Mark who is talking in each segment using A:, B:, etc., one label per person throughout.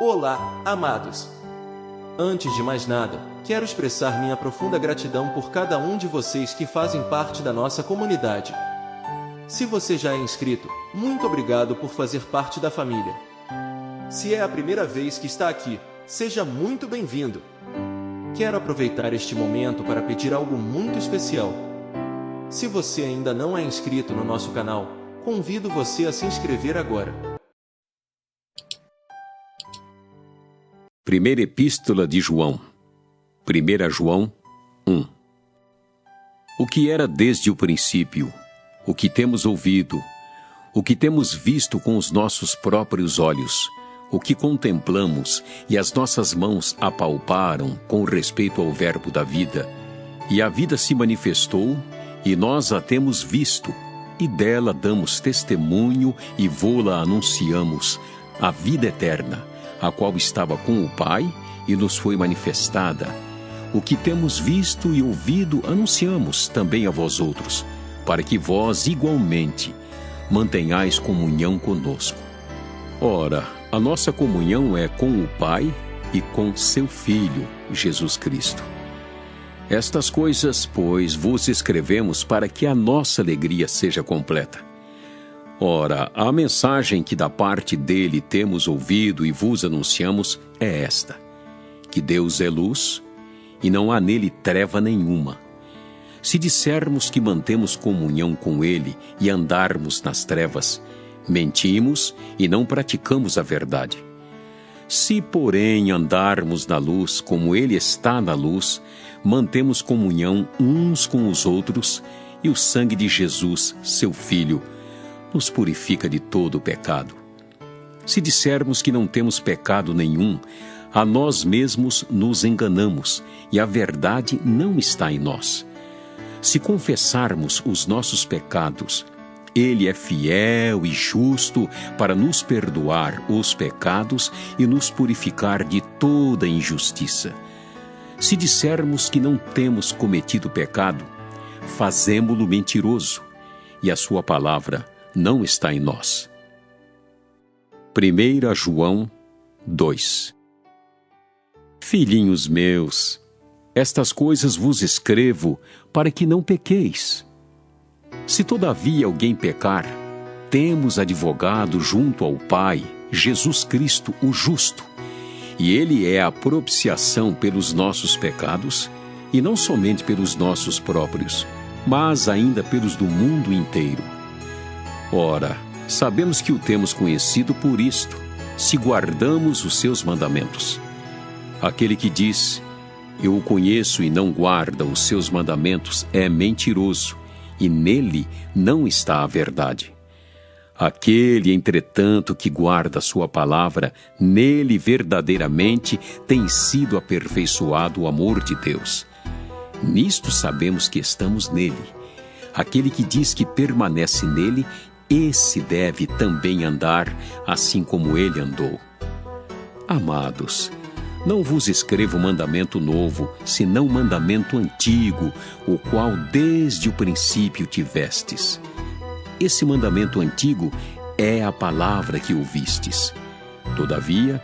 A: Olá, amados! Antes de mais nada, quero expressar minha profunda gratidão por cada um de vocês que fazem parte da nossa comunidade. Se você já é inscrito, muito obrigado por fazer parte da família. Se é a primeira vez que está aqui, seja muito bem-vindo. Quero aproveitar este momento para pedir algo muito especial. Se você ainda não é inscrito no nosso canal, convido você a se inscrever agora.
B: Primeira Epístola de João, 1 João 1. O que era desde o princípio, o que temos ouvido, o que temos visto com os nossos próprios olhos, o que contemplamos e as nossas mãos apalparam com respeito ao Verbo da vida, e a vida se manifestou, e nós a temos visto, e dela damos testemunho e vô-la anunciamos, a vida eterna, a qual estava com o Pai e nos foi manifestada. O que temos visto e ouvido anunciamos também a vós outros, para que vós igualmente mantenhais comunhão conosco. Ora, a nossa comunhão é com o Pai e com seu Filho, Jesus Cristo. Estas coisas, pois, vos escrevemos para que a nossa alegria seja completa. Ora, a mensagem que da parte dele temos ouvido e vos anunciamos é esta: que Deus é luz e não há nele treva nenhuma. Se dissermos que mantemos comunhão com ele e andarmos nas trevas, mentimos e não praticamos a verdade. Se, porém, andarmos na luz como ele está na luz, mantemos comunhão uns com os outros, e o sangue de Jesus, seu Filho, nos purifica de todo o pecado. Se dissermos que não temos pecado nenhum, a nós mesmos nos enganamos, e a verdade não está em nós. Se confessarmos os nossos pecados, Ele é fiel e justo para nos perdoar os pecados e nos purificar de toda injustiça. Se dissermos que não temos cometido pecado, fazemo-lo mentiroso, e a sua palavra não está em nós. 1 João 2. Filhinhos meus, estas coisas vos escrevo para que não pequeis. Se todavia alguém pecar, temos advogado junto ao Pai, Jesus Cristo o justo, e ele é a propiciação pelos nossos pecados, e não somente pelos nossos próprios, mas ainda pelos do mundo inteiro. Ora, sabemos que o temos conhecido por isto, se guardamos os seus mandamentos. Aquele que diz, eu o conheço e não guarda os seus mandamentos, é mentiroso, e nele não está a verdade. Aquele, entretanto, que guarda a sua palavra, nele verdadeiramente tem sido aperfeiçoado o amor de Deus. Nisto sabemos que estamos nele. Aquele que diz que permanece nele, esse deve também andar assim como ele andou. Amados, não vos escrevo mandamento novo, senão mandamento antigo, o qual desde o princípio tivestes. Esse mandamento antigo é a palavra que ouvistes. Todavia,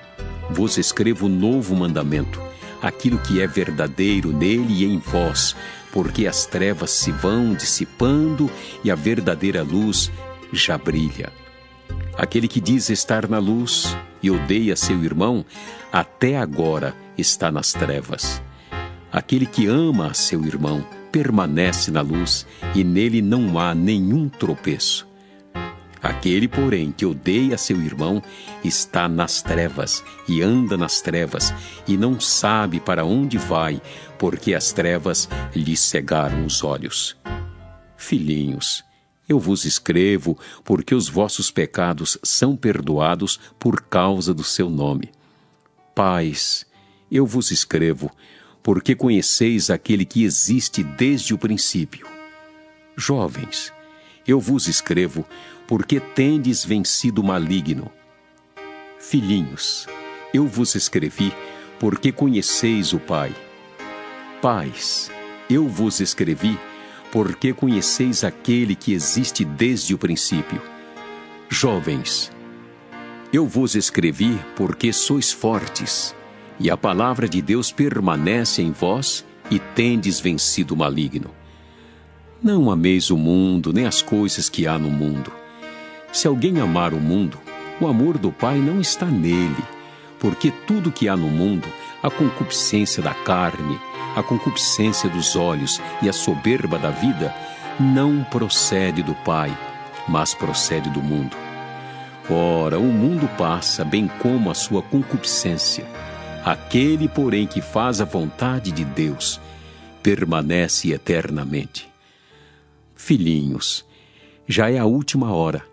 B: vos escrevo novo mandamento, aquilo que é verdadeiro nele e em vós, porque as trevas se vão dissipando e a verdadeira luz já brilha. Aquele que diz estar na luz e odeia seu irmão, até agora está nas trevas. Aquele que ama a seu irmão permanece na luz e nele não há nenhum tropeço. Aquele, porém, que odeia seu irmão está nas trevas e anda nas trevas e não sabe para onde vai, porque as trevas lhe cegaram os olhos. Filhinhos, eu vos escrevo porque os vossos pecados são perdoados por causa do seu nome. Pais, eu vos escrevo porque conheceis aquele que existe desde o princípio. Jovens, eu vos escrevo porque tendes vencido o maligno. Filhinhos, eu vos escrevi porque conheceis o Pai. Pais, eu vos escrevi porque conheceis aquele que existe desde o princípio. Jovens, Eu vos escrevi porque sois fortes, e a palavra de Deus permanece em vós, e tendes vencido o maligno. Não ameis o mundo, nem as coisas que há no mundo. Se alguém amar o mundo, o amor do Pai não está nele, porque tudo que há no mundo, a concupiscência da carne, a concupiscência dos olhos e a soberba da vida, não procede do Pai, mas procede do mundo. Ora, o mundo passa, bem como a sua concupiscência. Aquele, porém, que faz a vontade de Deus, permanece eternamente. Filhinhos, já é a última hora.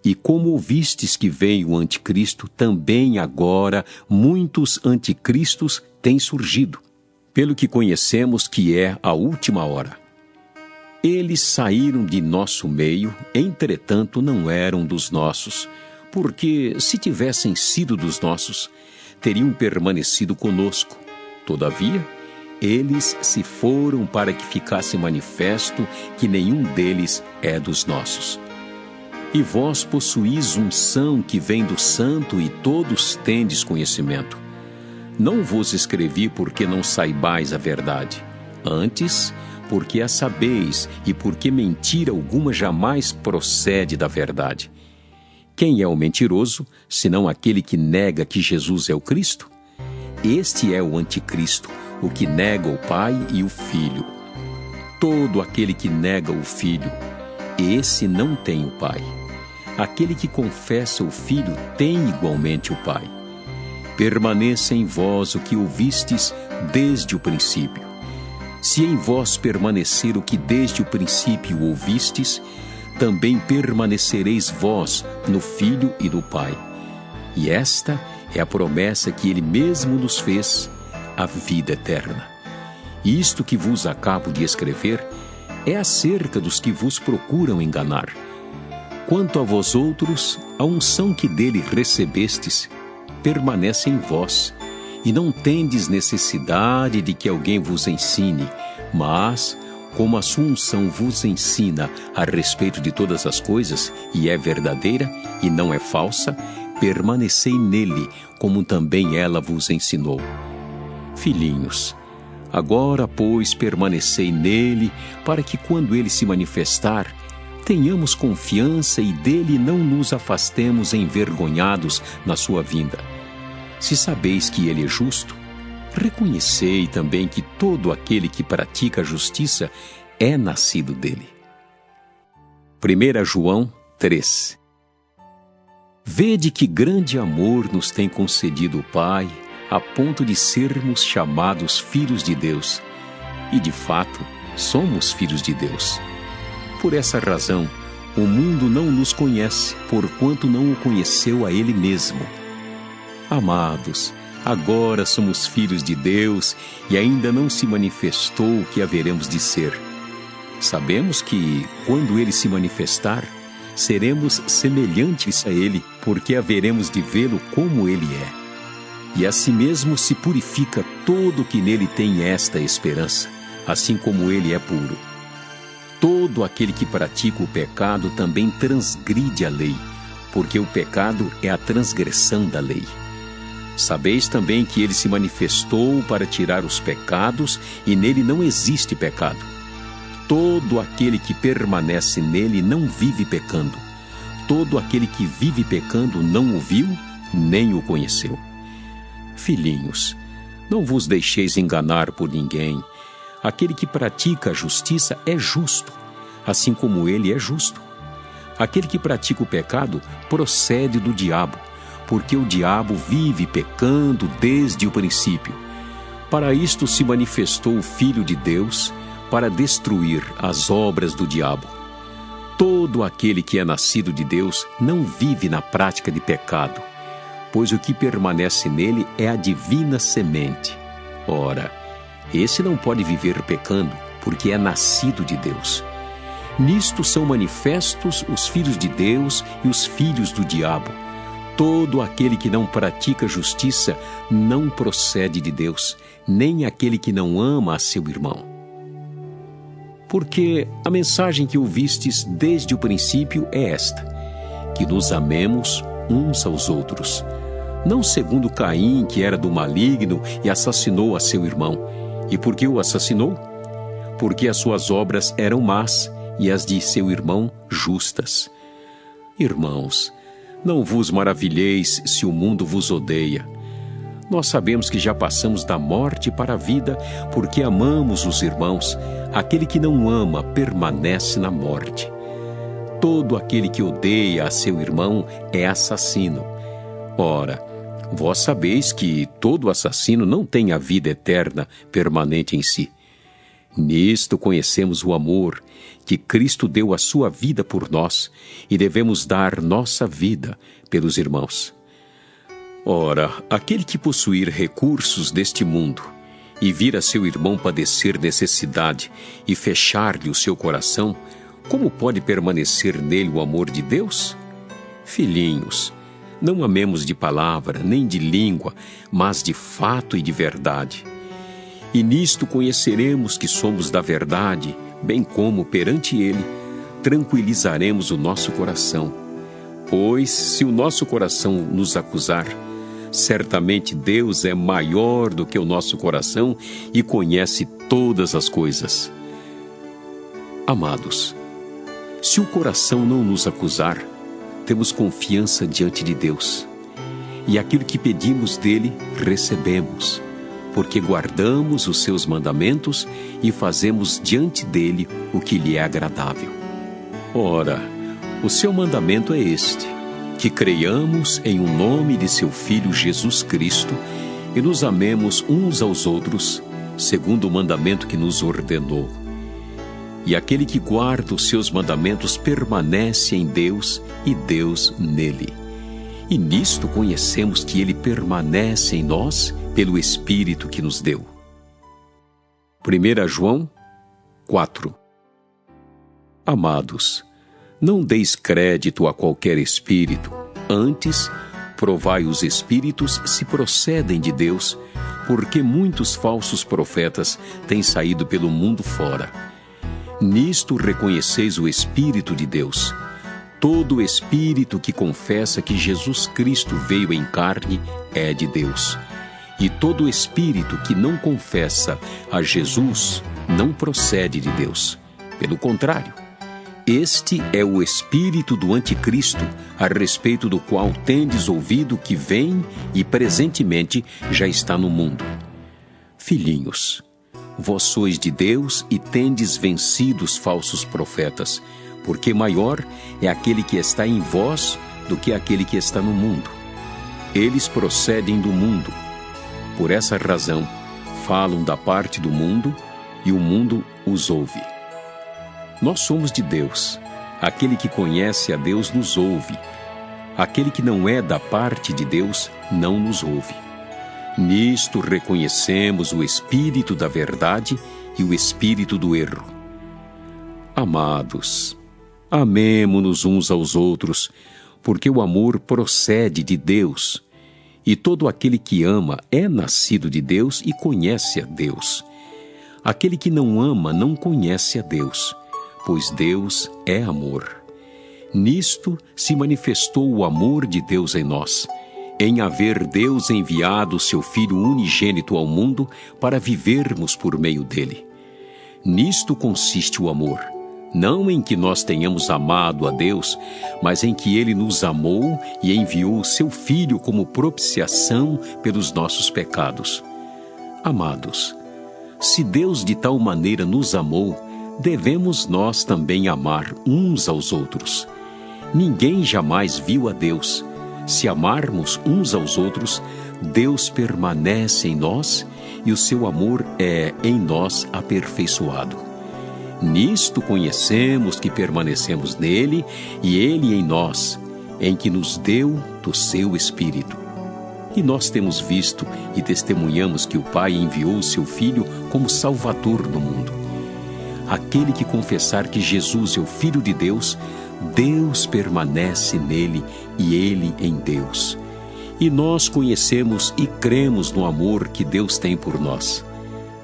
B: E como ouvistes que veio o anticristo, também agora muitos anticristos têm surgido, pelo que conhecemos que é a última hora. Eles saíram de nosso meio, entretanto não eram dos nossos, porque se tivessem sido dos nossos, teriam permanecido conosco. Todavia, eles se foram para que ficasse manifesto que nenhum deles é dos nossos. E vós possuís unção que vem do Santo, e todos tendes conhecimento. Não vos escrevi porque não saibais a verdade, antes, porque a sabeis, e porque mentira alguma jamais procede da verdade. Quem é o mentiroso, senão aquele que nega que Jesus é o Cristo? Este é o anticristo, o que nega o Pai e o Filho. Todo aquele que nega o Filho, esse não tem o Pai. Aquele que confessa o Filho tem igualmente o Pai. Permaneça em vós o que ouvistes desde o princípio. Se em vós permanecer o que desde o princípio ouvistes, também permanecereis vós no Filho e no Pai. E esta é a promessa que Ele mesmo nos fez, a vida eterna. Isto que vos acabo de escrever é acerca dos que vos procuram enganar. Quanto a vós outros, a unção que dele recebestes permanece em vós, e não tendes necessidade de que alguém vos ensine, mas, como a sua unção vos ensina a respeito de todas as coisas, e é verdadeira e não é falsa, permanecei nele, como também ela vos ensinou. Filhinhos, agora, pois, permanecei nele, para que quando ele se manifestar, tenhamos confiança e dele não nos afastemos envergonhados na sua vinda. Se sabeis que ele é justo, reconhecei também que todo aquele que pratica a justiça é nascido dele. 1 João 3. Vede que grande amor nos tem concedido o Pai, a ponto de sermos chamados filhos de Deus. E de fato, somos filhos de Deus. Por essa razão, o mundo não nos conhece, porquanto não o conheceu a Ele mesmo. Amados, agora somos filhos de Deus e ainda não se manifestou o que haveremos de ser. Sabemos que, quando Ele se manifestar, seremos semelhantes a Ele, porque haveremos de vê-lo como Ele é. E assim mesmo se purifica todo o que nele tem esta esperança, assim como Ele é puro. Todo aquele que pratica o pecado também transgride a lei, porque o pecado é a transgressão da lei. Sabeis também que ele se manifestou para tirar os pecados, e nele não existe pecado. Todo aquele que permanece nele não vive pecando. Todo aquele que vive pecando não o viu, nem o conheceu. Filhinhos, não vos deixeis enganar por ninguém. Aquele que pratica a justiça é justo, assim como ele é justo. Aquele que pratica o pecado procede do diabo, porque o diabo vive pecando desde o princípio. Para isto se manifestou o Filho de Deus, para destruir as obras do diabo. Todo aquele que é nascido de Deus não vive na prática de pecado, pois o que permanece nele é a divina semente. Ora, esse não pode viver pecando, porque é nascido de Deus. Nisto são manifestos os filhos de Deus e os filhos do diabo. Todo aquele que não pratica justiça não procede de Deus, nem aquele que não ama a seu irmão. Porque a mensagem que ouvistes desde o princípio é esta: que nos amemos uns aos outros. Não segundo Caim, que era do maligno e assassinou a seu irmão. E por que o assassinou? Porque as suas obras eram más e as de seu irmão justas. Irmãos, não vos maravilheis se o mundo vos odeia. Nós sabemos que já passamos da morte para a vida, porque amamos os irmãos. Aquele que não ama permanece na morte. Todo aquele que odeia a seu irmão é assassino. Ora, vós sabeis que todo assassino não tem a vida eterna permanente em si. Nisto conhecemos o amor, que Cristo deu a sua vida por nós, e devemos dar nossa vida pelos irmãos. Ora, aquele que possuir recursos deste mundo, e vir a seu irmão padecer necessidade, e fechar-lhe o seu coração, como pode permanecer nele o amor de Deus? Filhinhos, não amemos de palavra, nem de língua, mas de fato e de verdade. E nisto conheceremos que somos da verdade, bem como, perante Ele, tranquilizaremos o nosso coração. Pois, se o nosso coração nos acusar, certamente Deus é maior do que o nosso coração e conhece todas as coisas. Amados, se o coração não nos acusar, temos confiança diante de Deus, e aquilo que pedimos dele, recebemos, porque guardamos os seus mandamentos e fazemos diante dele o que lhe é agradável. Ora, o seu mandamento é este, que creiamos em um nome de seu Filho Jesus Cristo e nos amemos uns aos outros, segundo o mandamento que nos ordenou. E aquele que guarda os seus mandamentos permanece em Deus e Deus nele. E nisto conhecemos que ele permanece em nós pelo Espírito que nos deu. 1 João 4. Amados, não deis crédito a qualquer espírito, antes provai os espíritos se procedem de Deus, porque muitos falsos profetas têm saído pelo mundo fora. Nisto reconheceis o Espírito de Deus. Todo espírito que confessa que Jesus Cristo veio em carne é de Deus. E todo espírito que não confessa a Jesus não procede de Deus. Pelo contrário, este é o espírito do anticristo, a respeito do qual tendes ouvido que vem e presentemente já está no mundo. Filhinhos, vós sois de Deus e tendes vencido os falsos profetas, porque maior é aquele que está em vós do que aquele que está no mundo. Eles procedem do mundo. Por essa razão, falam da parte do mundo e o mundo os ouve. Nós somos de Deus. Aquele que conhece a Deus nos ouve. Aquele que não é da parte de Deus não nos ouve. Nisto reconhecemos o espírito da verdade e o espírito do erro. Amados, amemo-nos uns aos outros, porque o amor procede de Deus, e todo aquele que ama é nascido de Deus e conhece a Deus. Aquele que não ama não conhece a Deus, pois Deus é amor. Nisto se manifestou o amor de Deus em nós, em haver Deus enviado o seu Filho unigênito ao mundo para vivermos por meio dele. Nisto consiste o amor, não em que nós tenhamos amado a Deus, mas em que ele nos amou e enviou o seu Filho como propiciação pelos nossos pecados. Amados, se Deus de tal maneira nos amou, devemos nós também amar uns aos outros. Ninguém jamais viu a Deus. Se amarmos uns aos outros, Deus permanece em nós e o seu amor é em nós aperfeiçoado. Nisto conhecemos que permanecemos nele e ele em nós, em que nos deu do seu Espírito. E nós temos visto e testemunhamos que o Pai enviou o seu Filho como Salvador do mundo. Aquele que confessar que Jesus é o Filho de Deus, Deus permanece nele e ele em Deus. E nós conhecemos e cremos no amor que Deus tem por nós.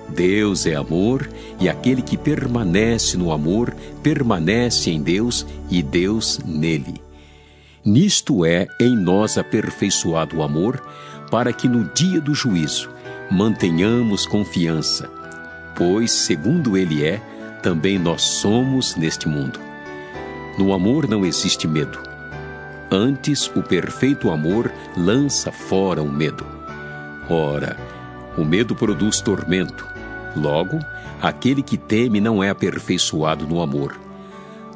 B: Deus é amor, e aquele que permanece no amor, permanece em Deus e Deus nele. Nisto é em nós aperfeiçoado o amor, para que no dia do juízo mantenhamos confiança, pois, segundo ele é, também nós somos neste mundo. No amor não existe medo. Antes, o perfeito amor lança fora o medo. Ora, o medo produz tormento. Logo, aquele que teme não é aperfeiçoado no amor.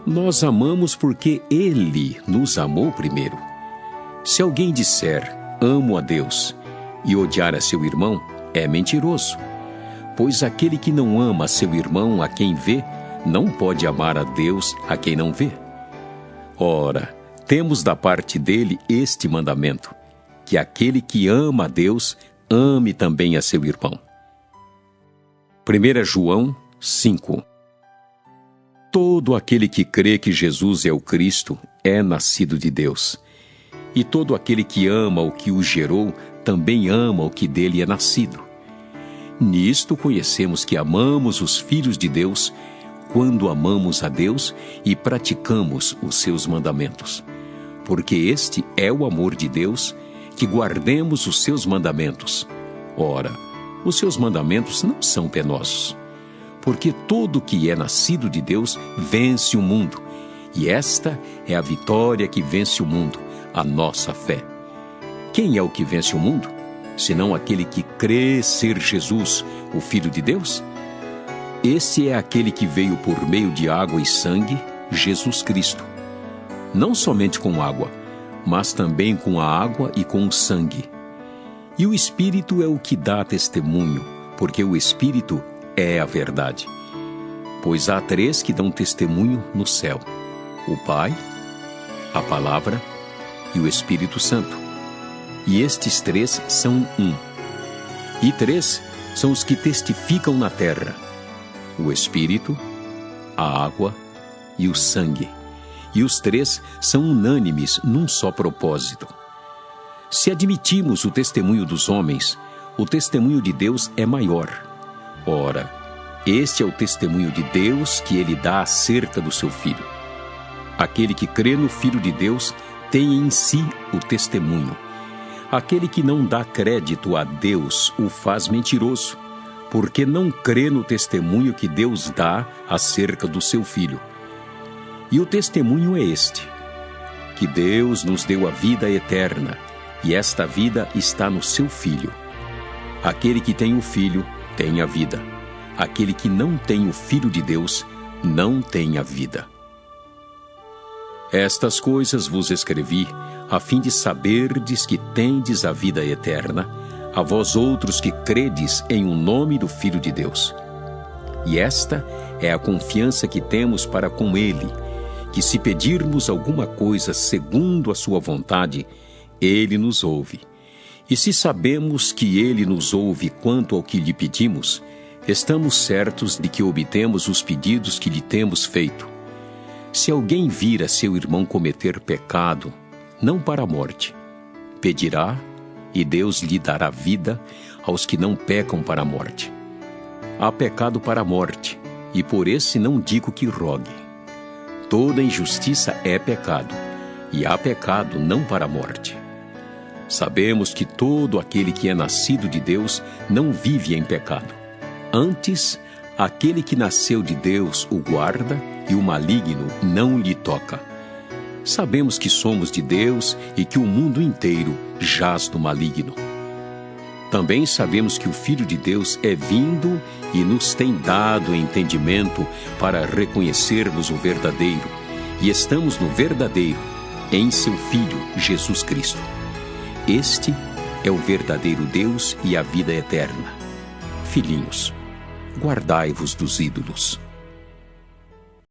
B: Nós amamos porque Ele nos amou primeiro. Se alguém disser, amo a Deus, e odiar a seu irmão, é mentiroso. Pois aquele que não ama a seu irmão a quem vê, não pode amar a Deus a quem não vê. Ora, temos da parte dele este mandamento, que aquele que ama a Deus, ame também a seu irmão. 1 João 5. Todo aquele que crê que Jesus é o Cristo é nascido de Deus. E todo aquele que ama o que o gerou, também ama o que dele é nascido. Nisto conhecemos que amamos os filhos de Deus, quando amamos a Deus e praticamos os seus mandamentos. Porque este é o amor de Deus, que guardemos os seus mandamentos. Ora, os seus mandamentos não são penosos. Porque todo que é nascido de Deus vence o mundo, e esta é a vitória que vence o mundo, a nossa fé. Quem é o que vence o mundo, senão aquele que crê ser Jesus, o Filho de Deus? Esse é aquele que veio por meio de água e sangue, Jesus Cristo. Não somente com água, mas também com a água e com o sangue. E o Espírito é o que dá testemunho, porque o Espírito é a verdade. Pois há três que dão testemunho no céu: o Pai, a Palavra e o Espírito Santo. E estes três são um. E três são os que testificam na terra: o Espírito, a água e o sangue. E os três são unânimes num só propósito. Se admitimos o testemunho dos homens, o testemunho de Deus é maior. Ora, este é o testemunho de Deus que ele dá acerca do seu Filho. Aquele que crê no Filho de Deus tem em si o testemunho. Aquele que não dá crédito a Deus o faz mentiroso, porque não crê no testemunho que Deus dá acerca do seu Filho. E o testemunho é este: que Deus nos deu a vida eterna, e esta vida está no seu Filho. Aquele que tem o Filho tem a vida. Aquele que não tem o Filho de Deus não tem a vida. Estas coisas vos escrevi, a fim de saberdes que tendes a vida eterna, a vós outros que credes em o nome do Filho de Deus. E esta é a confiança que temos para com Ele, que se pedirmos alguma coisa segundo a sua vontade, Ele nos ouve. E se sabemos que Ele nos ouve quanto ao que lhe pedimos, estamos certos de que obtemos os pedidos que lhe temos feito. Se alguém vir a seu irmão cometer pecado, não para a morte, pedirá, e Deus lhe dará vida aos que não pecam para a morte. Há pecado para a morte, e por esse não digo que rogue. Toda injustiça é pecado, e há pecado não para a morte. Sabemos que todo aquele que é nascido de Deus não vive em pecado. Antes, aquele que nasceu de Deus o guarda, e o maligno não lhe toca. Sabemos que somos de Deus e que o mundo inteiro jaz no maligno. Também sabemos que o Filho de Deus é vindo e nos tem dado entendimento para reconhecermos o verdadeiro, e estamos no verdadeiro, em seu Filho, Jesus Cristo. Este é o verdadeiro Deus e a vida eterna. Filhinhos, guardai-vos dos ídolos.